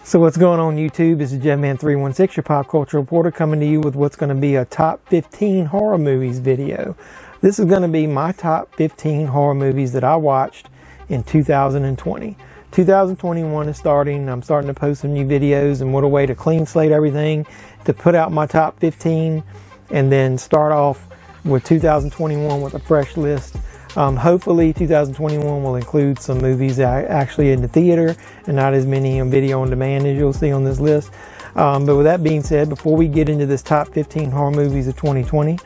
So what's going on YouTube? This is Jeffman316, your pop culture reporter, coming to you with what's going to be a top 15 horror movies video. This is going to be my top 15 horror movies that I watched in 2020. 2021 is starting. I'm starting to post some new videos, and what a way to clean slate everything, to put out my top 15 and then start off with 2021 with a fresh list. Hopefully 2021 will include some movies that are actually in the theater and not as many on video on demand as you'll see on this list. But with that being said, before we get into this top 15 horror movies of 2020,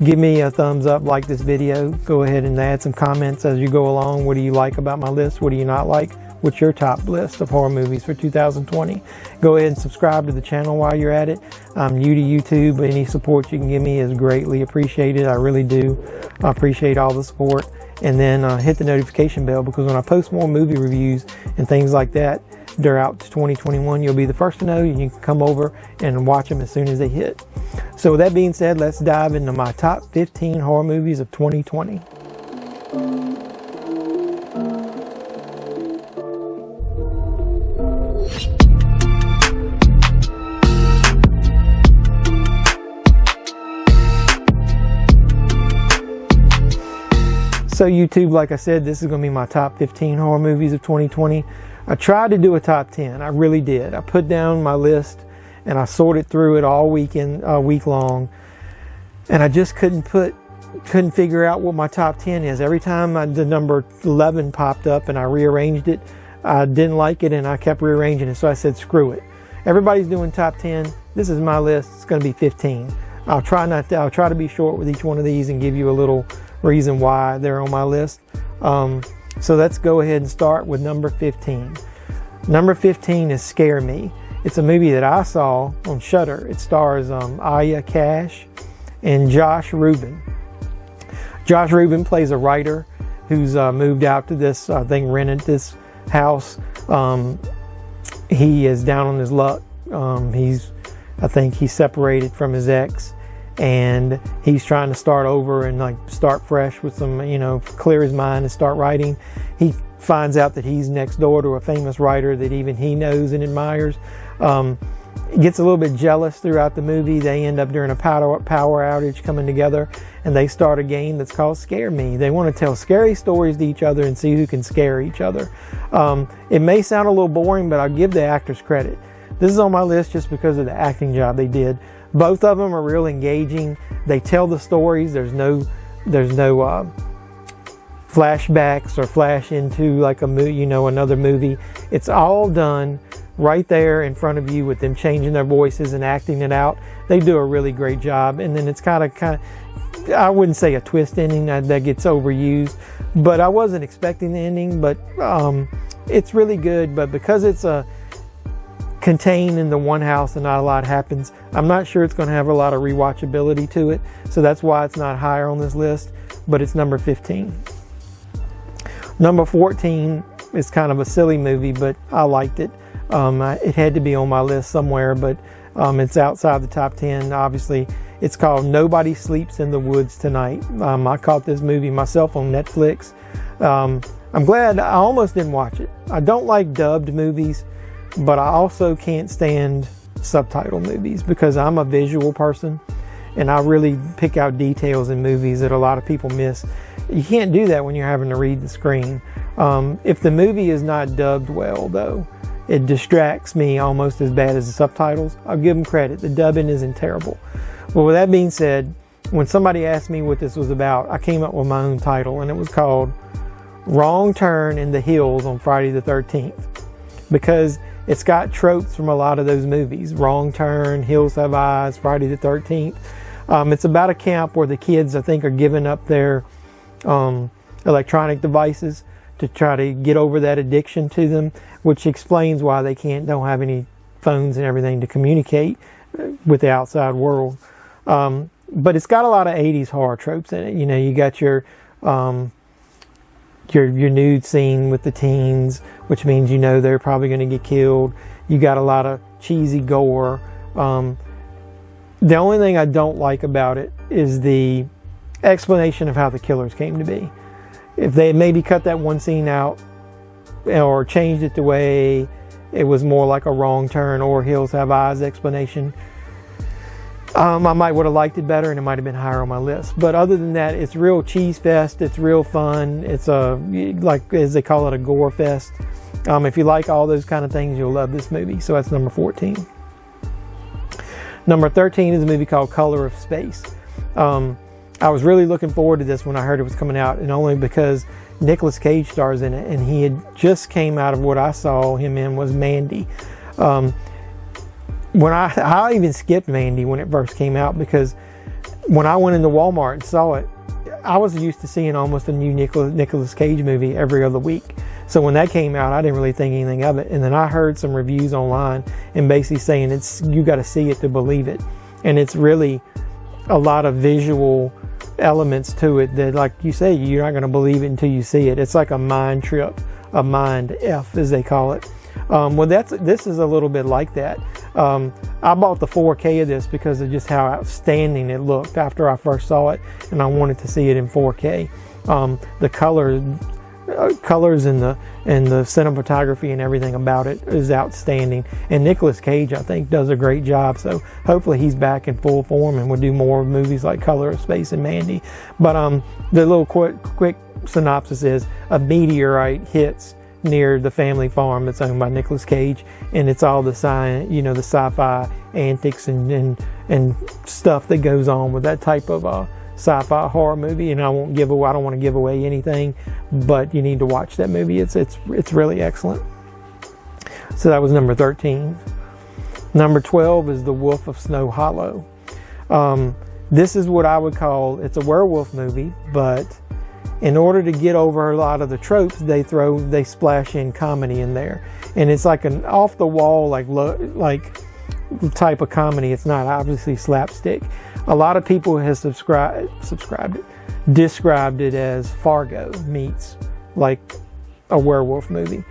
give me a thumbs up, like this video. Go ahead and add some comments as you go along. What do you like about my list? What do you not like? What's your top list of horror movies for 2020? Go ahead and subscribe to the channel while you're at it. I'm new to YouTube. Any support you can give me is greatly appreciated. I really do appreciate all the support. And then hit the notification bell, because when I post more movie reviews and things like that throughout 2021, you'll be the first to know. You can come over and watch them as soon as they hit. So with that being said, let's dive into my top 15 horror movies of 2020. So YouTube, like I said, this is going to be my top 15 horror movies of 2020. I tried to do a top 10. I really did. I put down my list and I sorted through it all week long, and I just couldn't figure out what my top 10 is. Every time the number 11 popped up and I rearranged it, I didn't like it and I kept rearranging it. So I said, screw it. Everybody's doing top 10. This is my list. It's going to be 15. I'll try to be short with each one of these and give you a little reason why they're on my list. So let's go ahead and start with number 15. Number 15 is Scare Me. It's a movie that I saw on Shudder. It stars Aya Cash and Josh Rubin. Josh Rubin plays a writer who's moved out to this, rented this house. He is down on his luck. I think he's separated from his ex, and he's trying to start over and start fresh with some, clear his mind and start writing. He finds out that he's next door to a famous writer that even he knows and admires. Gets a little bit jealous throughout the movie. They end up during a power outage coming together, and they start a game that's called Scare Me. They want to tell scary stories to each other and see who can scare each other. It may sound a little boring, but I'll give the actors credit. This is on my list just because of the acting job they did. Both of them are real engaging. They tell the stories. There's no flashbacks or flash into like a movie, another movie. It's all done right there in front of you with them changing their voices and acting it out. They do a really great job. And then it's kind of, I wouldn't say a twist ending that gets overused, but I wasn't expecting the ending. But it's really good. But because it's contained in the one house and not a lot happens, I'm not sure it's going to have a lot of rewatchability to it. So that's why it's not higher on this list, but it's number 15. Number 14 is kind of a silly movie, but I liked it. It had to be on my list somewhere, but it's outside the top 10. Obviously, it's called Nobody Sleeps in the Woods Tonight. I caught this movie myself on Netflix. I'm glad I almost didn't watch it. I don't like dubbed movies, but I also can't stand subtitle movies because I'm a visual person and I really pick out details in movies that a lot of people miss. You can't do that when you're having to read the screen. If the movie is not dubbed well, though, it distracts me almost as bad as the subtitles. I'll give them credit. The dubbing isn't terrible. Well, with that being said, when somebody asked me what this was about, I came up with my own title, and it was called Wrong Turn in the Hills on Friday the 13th. Because it's got tropes from a lot of those movies. Wrong Turn, Hills Have Eyes, Friday the 13th. It's about a camp where the kids, I think, are giving up their electronic devices to try to get over that addiction to them, which explains why they don't have any phones and everything to communicate with the outside world. But it's got a lot of 80s horror tropes in it. You got your nude scene with the teens, which means they're probably going to get killed. You got a lot of cheesy gore. The only thing I don't like about it is the explanation of how the killers came to be. If they maybe cut that one scene out or changed it the way it was more like a Wrong Turn or Hills Have Eyes explanation. I might would have liked it better, and it might have been higher on my list. But other than that, it's real cheese fest. It's real fun. It's like, as they call it, a gore fest. If you like all those kind of things, you'll love this movie. So that's number 14. Number 13 is a movie called Color of Space. I was really looking forward to this when I heard it was coming out, and only because Nicolas Cage stars in it, and he had just came out of what I saw him in was Mandy. When I even skipped Mandy when it first came out, because when I went into Walmart and saw it, I was used to seeing almost a new Nicolas Cage movie every other week. So when that came out, I didn't really think anything of it. And then I heard some reviews online and basically saying you got to see it to believe it. And it's really a lot of visual elements to it that, like you say, you're not going to believe it until you see it. It's like a mind trip, a mind F as they call it. Well, this is a little bit like that. I bought the 4K of this because of just how outstanding it looked after I first saw it, and I wanted to see it in 4K. The colors and the cinematography and everything about it is outstanding. And Nicolas Cage, I think, does a great job. So hopefully he's back in full form and will do more movies like Color of Space and Mandy. But the little quick synopsis is a meteorite hits near the family farm that's owned by Nicolas Cage, and it's all the science, the sci-fi antics and stuff that goes on with that type of sci-fi horror movie. And I don't want to give away anything, but you need to watch that movie. It's really excellent. So that was number 13. Number 12 is The Wolf of Snow Hollow. This is what I would call, it's a werewolf movie, but in order to get over a lot of the tropes, they splash in comedy in there, and it's like an off the wall like type of comedy. It's not obviously slapstick. A lot of people have described it as Fargo meets like a werewolf movie.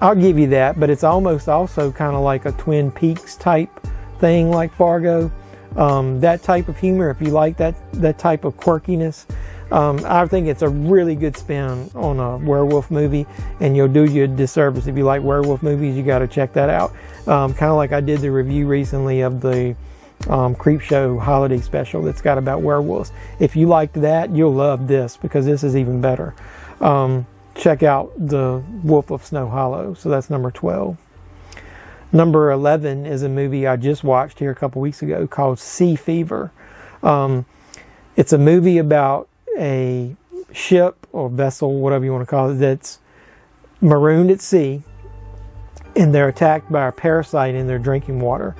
I'll give you that, but it's almost also kind of like a Twin Peaks type thing, like Fargo. That type of humor, if you like that type of quirkiness. I think it's a really good spin on a werewolf movie, and you'll do you a disservice if you like werewolf movies. You got to check that out. Kind of like I did the review recently of the Creepshow holiday special that's got about werewolves. If you liked that, you'll love this, because this is even better. Check out The Wolf of Snow Hollow. So that's number 12. Number 11 is a movie I just watched here a couple weeks ago called Sea Fever. It's a movie about a ship or vessel, whatever you want to call it, that's marooned at sea, and they're attacked by a parasite in their drinking water.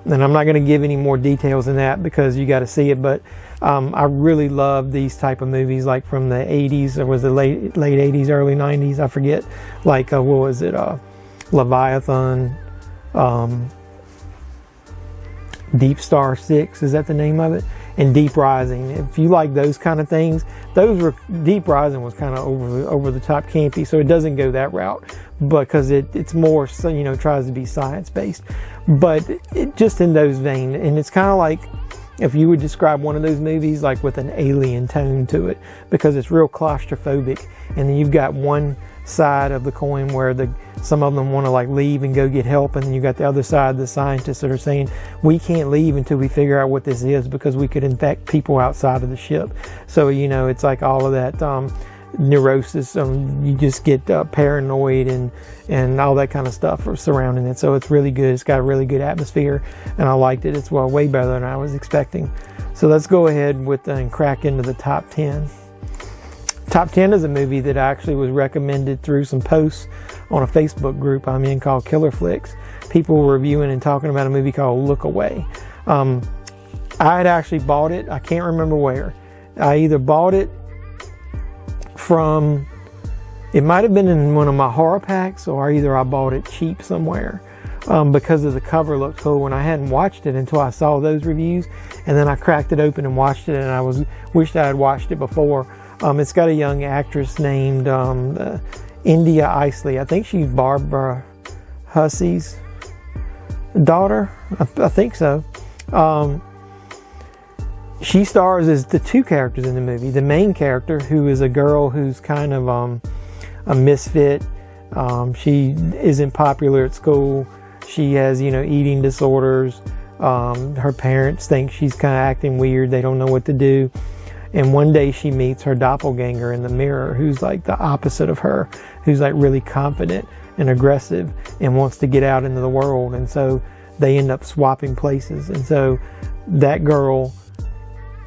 And I'm not going to give any more details than that because you got to see it, but I really love these type of movies, like from the 80s, or was it late 80s, early 90s, I forget, like what was it, Leviathan, Deep Star 6, is that the name of it? And Deep Rising. If you like those kind of things, Deep Rising was kind of over the top campy, so it doesn't go that route, because it's more, tries to be science based, but it just in those veins. And it's kind of like if you would describe one of those movies like with an alien tone to it, because it's real claustrophobic, and then you've got one side of the coin where some of them want to leave and go get help, and then you got the other side, the scientists that are saying we can't leave until we figure out what this is, because we could infect people outside of the ship. So it's like all of that neurosis, you just get paranoid and all that kind of stuff surrounding it. So it's really good. It's got a really good atmosphere, and I liked it. It's way better than I was expecting. So let's go ahead and crack into the top 10. Top 10 is a movie that actually was recommended through some posts on a Facebook group I'm in called Killer Flicks. People were reviewing and talking about a movie called Look Away. I had actually bought it. I can't remember where. I either bought it from, it might have been in one of my horror packs, or either I bought it cheap somewhere, because of the cover looked cool, and I hadn't watched it until I saw those reviews, and then I cracked it open and watched it, and I wished I had watched it before. It's got a young actress named India Isley. I think she's Barbara Hussey's daughter. I think so. She stars as the two characters in the movie. The main character, who is a girl who's kind of a misfit. She isn't popular at school. She has, eating disorders. Her parents think she's kind of acting weird. They don't know what to do. And one day she meets her doppelganger in the mirror, who's like the opposite of her, who's like really confident and aggressive and wants to get out into the world. And so they end up swapping places. And so that girl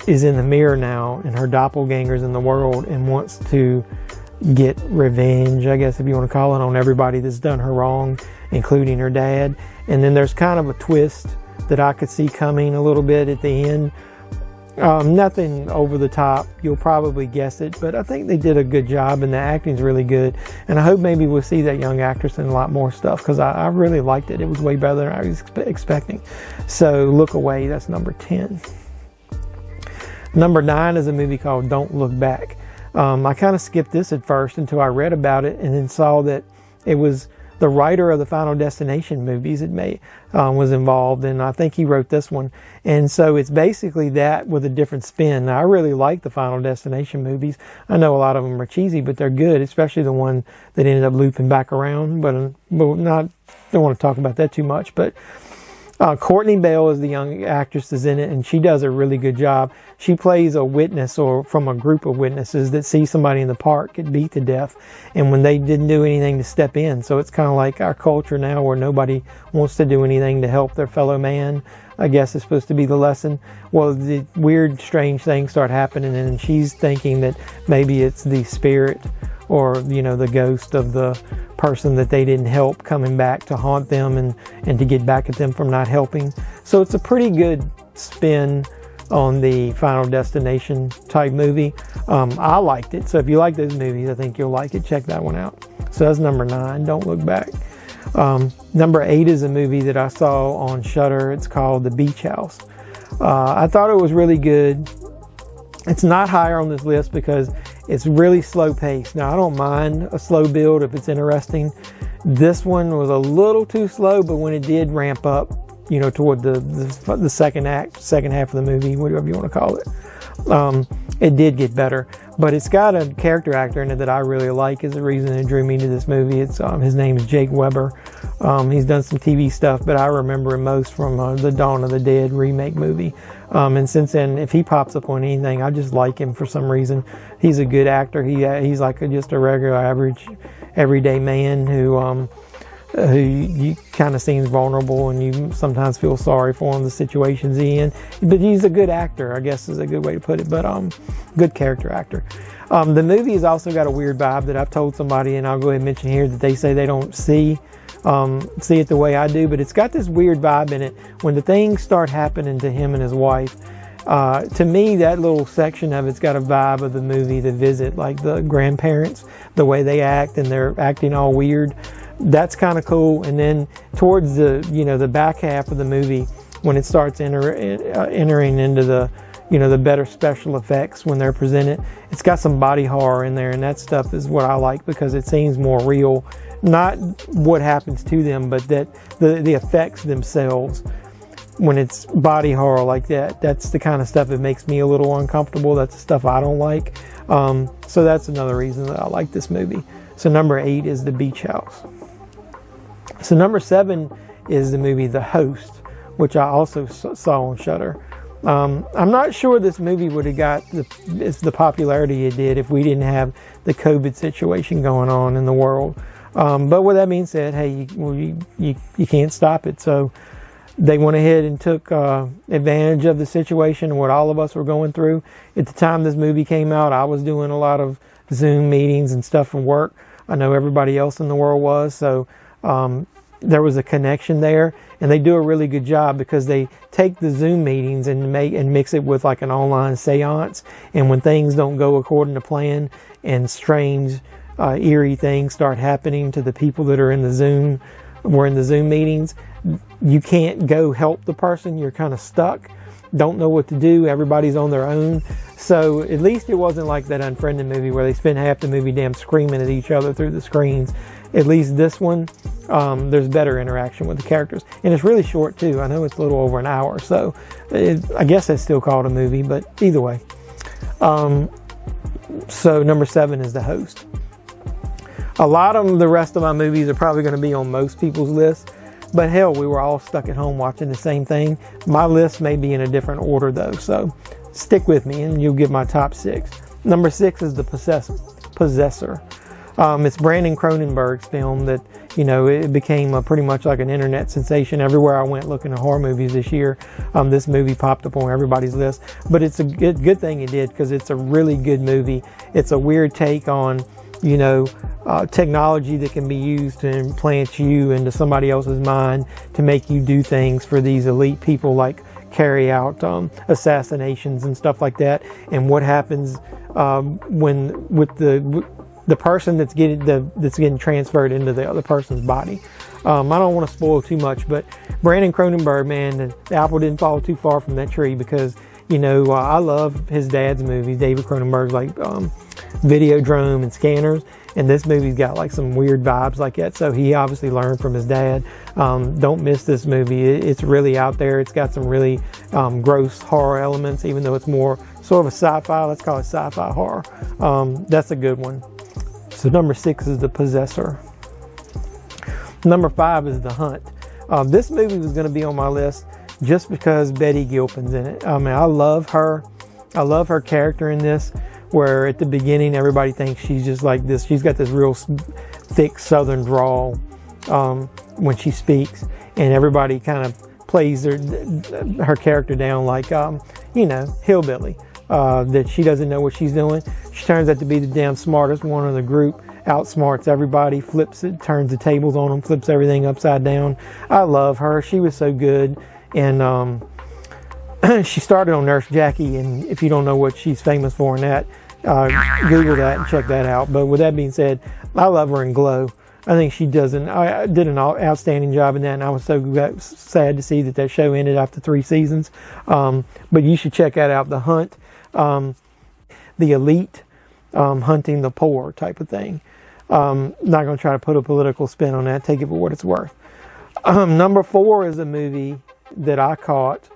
is in the mirror now, and her doppelganger's in the world and wants to get revenge, I guess if you want to call it, on everybody that's done her wrong, including her dad. And then there's kind of a twist that I could see coming a little bit at the end. Nothing over the top. You'll probably guess it, but I think they did a good job, and the acting's really good. And I hope maybe we'll see that young actress in a lot more stuff, because I really liked it. It was way better than I was expecting. So Look Away, that's number 10. Number 9 is a movie called Don't Look Back. I kind of skipped this at first until I read about it, and then saw that it was the writer of the Final Destination movies was involved, and I think he wrote this one. And so it's basically that with a different spin. Now, I really like the Final Destination movies. I know a lot of them are cheesy, but they're good, especially the one that ended up looping back around. But don't want to talk about that too much. But Courtney Bale is the young actress that's in it, and she does a really good job. She plays a witness, or from a group of witnesses that see somebody in the park get beat to death, and when they didn't do anything to step in. So it's kind of like our culture now, where nobody wants to do anything to help their fellow man. I guess it's supposed to be the lesson. Well, the weird, strange things start happening, and she's thinking that maybe it's the spirit, or the ghost of the person that they didn't help coming back to haunt them and to get back at them from not helping. So it's a pretty good spin on the Final Destination type movie. I liked it. So if you like those movies, I think you'll like it. Check that one out. So that's number 9, Don't Look Back. Number 8 is a movie that I saw on Shudder. It's called The Beach House. I thought it was really good. It's not higher on this list because it's really slow paced. Now, I don't mind a slow build if it's interesting. This one was a little too slow, but when it did ramp up, toward the second half of the movie, whatever you want to call it, it did get better. But it's got a character actor in it that I really like, is the reason it drew me to this movie. It's his name is Jake Weber. He's done some TV stuff, but I remember him most from the Dawn of the Dead remake movie. And since then, if he pops up on anything, I just like him for some reason. He's a good actor. He's like just a regular, average, everyday man who you kind of seems vulnerable, and you sometimes feel sorry for him, the situations he's in. But he's a good actor, I guess is a good way to put it. But good character actor. The movie has also got a weird vibe that I've told somebody, and I'll go ahead and mention here, that they say they don't see it the way I do. But it's got this weird vibe in it when the things start happening to him and his wife. To me, that little section of it's got a vibe of the movie The Visit, like the grandparents, the way they act, and they're acting all weird. That's kind of cool. And then towards the back half of the movie, when it starts entering into the better special effects when they're presented, it's got some body horror in there, and that stuff is what I like, because it seems more real. Not what happens to them, but that the effects themselves, when it's body horror like that, that's the kind of stuff that makes me a little uncomfortable. That's the stuff I don't like. So that's another reason that I like this movie. So number 8 is The Beach House. So number 7 is the movie The Host, which I also saw on Shudder. I'm not sure this movie would have got the popularity it did if we didn't have the COVID situation going on in the world. But with that being said, hey, you can't stop it. So they went ahead and took advantage of the situation and what all of us were going through. At the time this movie came out, I was doing a lot of Zoom meetings and stuff from work. I know everybody else in the world was. So there was a connection there, and they do a really good job, because they take the Zoom meetings and mix it with like an online seance. And when things don't go according to plan and strange, eerie things start happening to the people that are in the Zoom meetings, you can't go help the person. You're kind of stuck, don't know what to do. Everybody's on their own. So at least it wasn't like that Unfriended movie where they spend half the movie damn screaming at each other through the screens. At least this one, there's better interaction with the characters. And it's really short too. I know it's a little over an hour, so I guess that's still called a movie, but either way. So number 7 is The Host. A lot of the rest of my movies are probably going to be on most people's list, but hell, we were all stuck at home watching the same thing. My list may be in a different order though, so stick with me and you'll get my top 6. Number 6 is The Possessor. It's Brandon Cronenberg's film that, you know, it became pretty much like an internet sensation. Everywhere I went looking at horror movies this year, this movie popped up on everybody's list. But it's a good thing it did, because it's a really good movie. It's a weird take on, you know, technology that can be used to implant you into somebody else's mind to make you do things for these elite people, like carry out assassinations and stuff like that. And what happens when with the person that's getting transferred into the other person's body. I don't want to spoil too much, but Brandon Cronenberg, man, the apple didn't fall too far from that tree, because, you know, I love his dad's movies, David Cronenberg's, like Videodrome and Scanners, and this movie's got like some weird vibes like that, so he obviously learned from his dad. Don't miss this movie. It's really out there. It's got some really gross horror elements, even though it's more sort of a sci-fi. Let's call it sci-fi horror. That's a good one. So number 6 is The Possessor. Number 5 is The Hunt. This movie was going to be on my list just because Betty Gilpin's in it. I mean, I love her. I love her character in this, where at the beginning everybody thinks she's just like this. She's got this real thick southern drawl when she speaks, and everybody kind of plays her character down like, you know, hillbilly. That she doesn't know what she's doing. She turns out to be the damn smartest one in the group, outsmarts everybody, flips it, turns the tables on them, flips everything upside down. I love her. She was so good. And she started on Nurse Jackie, and if you don't know what she's famous for in that, Google that and check that out. But with that being said, I love her in Glow. I think she did an outstanding job in that, and I was so sad to see that show ended after 3 seasons. But you should check that out, The Hunt. The elite hunting the poor type of thing. Not going to try to put a political spin on that. Take it for what it's worth. Number 4 is a movie that I caught.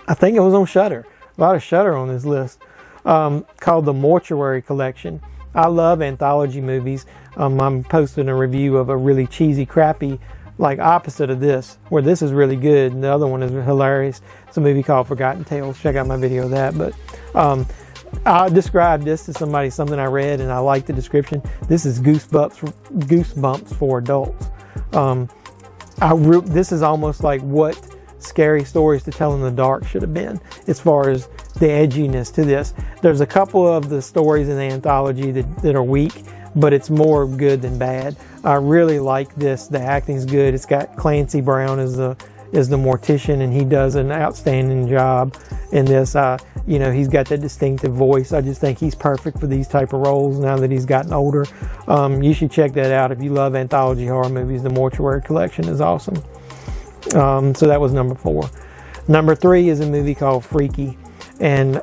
I think it was on Shudder. A lot of Shudder on this list. Called The Mortuary Collection. I love anthology movies. I'm posting a review of a really cheesy, crappy, like opposite of this, where this is really good and the other one is hilarious. It's a movie called Forgotten Tales. Check out my video of that. But I described this to something I read, and I like the description. This is Goosebumps for adults. This is almost like what Scary Stories to Tell in the Dark should have been, as far as the edginess to this. There's a couple of the stories in the anthology that are weak, but it's more good than bad. I really like this. The acting's good. It's got Clancy Brown as the mortician, and he does an outstanding job in this. You know, he's got that distinctive voice. I just think he's perfect for these type of roles now that he's gotten older. You should check that out if you love anthology horror movies. The Mortuary Collection is awesome. So that was number 4. Number 3 is a movie called Freaky. And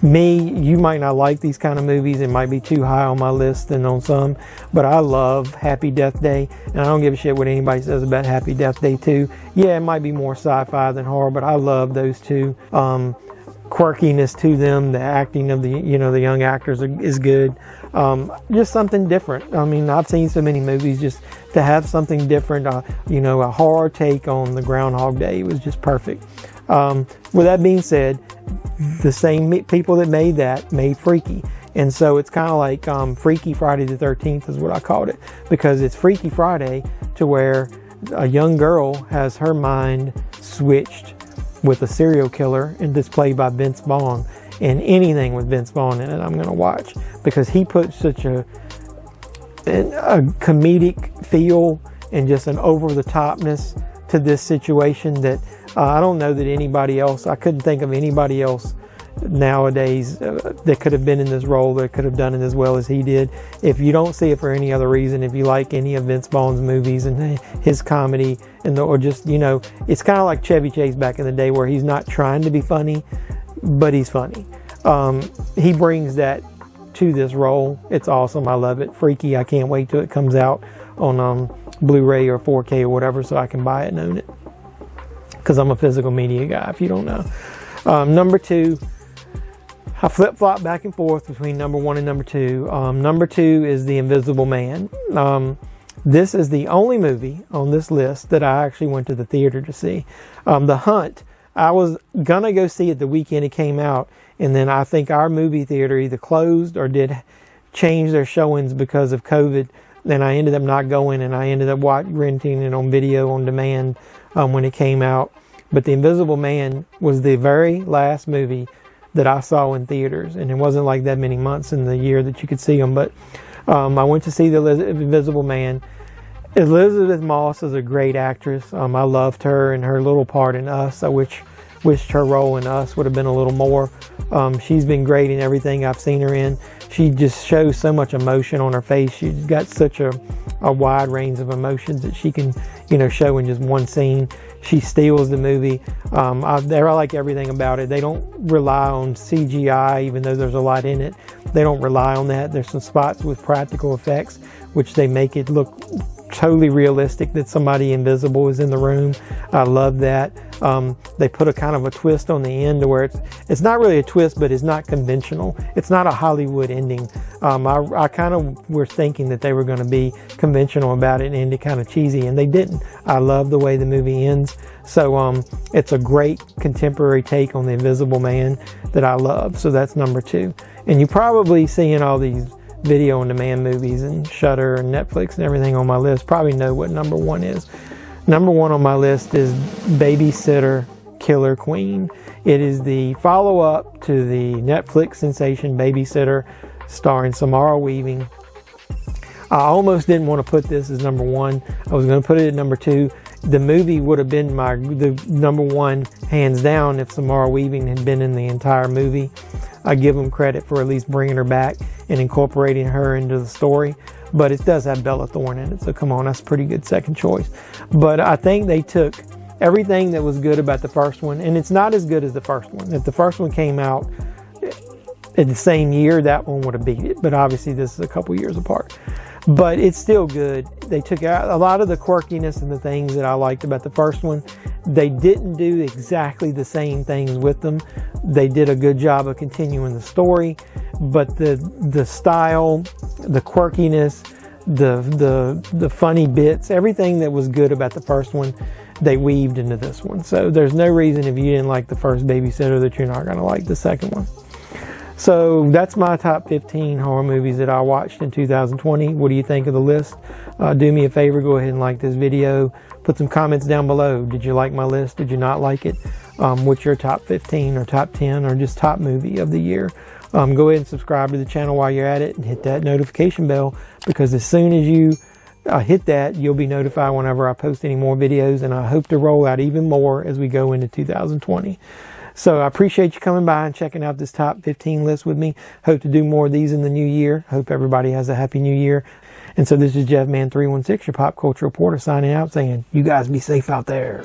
you might not like these kind of movies. It might be too high on my list than on some, but I love Happy Death Day, and I don't give a shit what anybody says about Happy Death Day 2. Yeah, it might be more sci-fi than horror, but I love those two. Quirkiness to them, the acting of the young actors is good. Just something different. I mean, I've seen so many movies, just to have something different, a horror take on the Groundhog Day was just perfect. With that being said, the same people that made Freaky. And so it's kind of like Freaky Friday the 13th is what I called it, because it's Freaky Friday to where a young girl has her mind switched with a serial killer, and it's played by Vince Vaughn. And anything with Vince Vaughn in it, I'm going to watch, because he puts such a comedic feel and just an over-the-topness to this situation that I don't know that anybody else, I couldn't think of anybody else nowadays that could have been in this role, that could have done it as well as he did. If you don't see it for any other reason, if you like any of Vince Vaughn's movies and his comedy, or just, it's kind of like Chevy Chase back in the day, where he's not trying to be funny, but he's funny. He brings that to this role. It's awesome. I love it. Freaky. I can't wait till it comes out on Blu-ray or 4K or whatever, so I can buy it and own it, because I'm a physical media guy, if you don't know. Number 2, I flip-flop back and forth between number 1 and number 2. Number 2 is The Invisible Man. This is the only movie on this list that I actually went to the theater to see. The Hunt, I was gonna go see it the weekend it came out, and then I think our movie theater either closed or did change their showings because of COVID. Then I ended up not going, and I ended up renting it on video on demand when it came out. But The Invisible Man was the very last movie that I saw in theaters, and it wasn't like that many months in the year that you could see them. But I went to see The Invisible Man. Elizabeth Moss is a great actress. I loved her and her little part in Us. I wished her role in Us would have been a little more. She's been great in everything I've seen her in. She just shows so much emotion on her face. She's got such a wide range of emotions that she can, show in just one scene. She steals the movie. I like everything about it. They don't rely on CGI, even though there's a lot in it. They don't rely on that. There's some spots with practical effects, which they make it look totally realistic that somebody invisible is in the room. I love that. They put a kind of a twist on the end to where it's not really a twist, but it's not conventional. It's not a Hollywood ending. I kind of were thinking that they were going to be conventional about it and end it kind of cheesy, and they didn't. I love the way the movie ends. So it's a great contemporary take on The Invisible Man that I love. So that's number 2. And you're probably seeing all these video on demand movies and Shudder and Netflix and everything on my list probably know what number 1 is. Number 1 on my list is Babysitter Killer Queen. It is the follow-up to the Netflix sensation Babysitter, starring Samara Weaving. I almost didn't want to put this as number 1. I was going to put it at number 2. The movie would have been the number 1 hands down if Samara Weaving had been in the entire movie. I give them credit for at least bringing her back and incorporating her into the story. But it does have Bella Thorne in it, so come on, that's a pretty good second choice. But I think they took everything that was good about the first one, and it's not as good as the first one. If the first one came out in the same year, that one would have beat it. But obviously this is a couple years apart. But it's still good. They took out a lot of the quirkiness and the things that I liked about the first one. They didn't do exactly the same things with them. They did a good job of continuing the story, but the style, the quirkiness, the funny bits, everything that was good about the first one, they weaved into this one. So there's no reason if you didn't like the first Babysitter that you're not going to like the second one. So that's my top 15 horror movies that I watched in 2020. What do you think of the list? Do me a favor, go ahead and like this video. Put some comments down below. Did you like my list? Did you not like it? What's your top 15 or top 10 or just top movie of the year? Go ahead and subscribe to the channel while you're at it and hit that notification bell, because as soon as you hit that, you'll be notified whenever I post any more videos, and I hope to roll out even more as we go into 2020. So I appreciate you coming by and checking out this top 15 list with me. Hope to do more of these in the new year. Hope everybody has a happy new year. And so this is Jeffman316, your pop culture reporter, signing out saying, you guys be safe out there.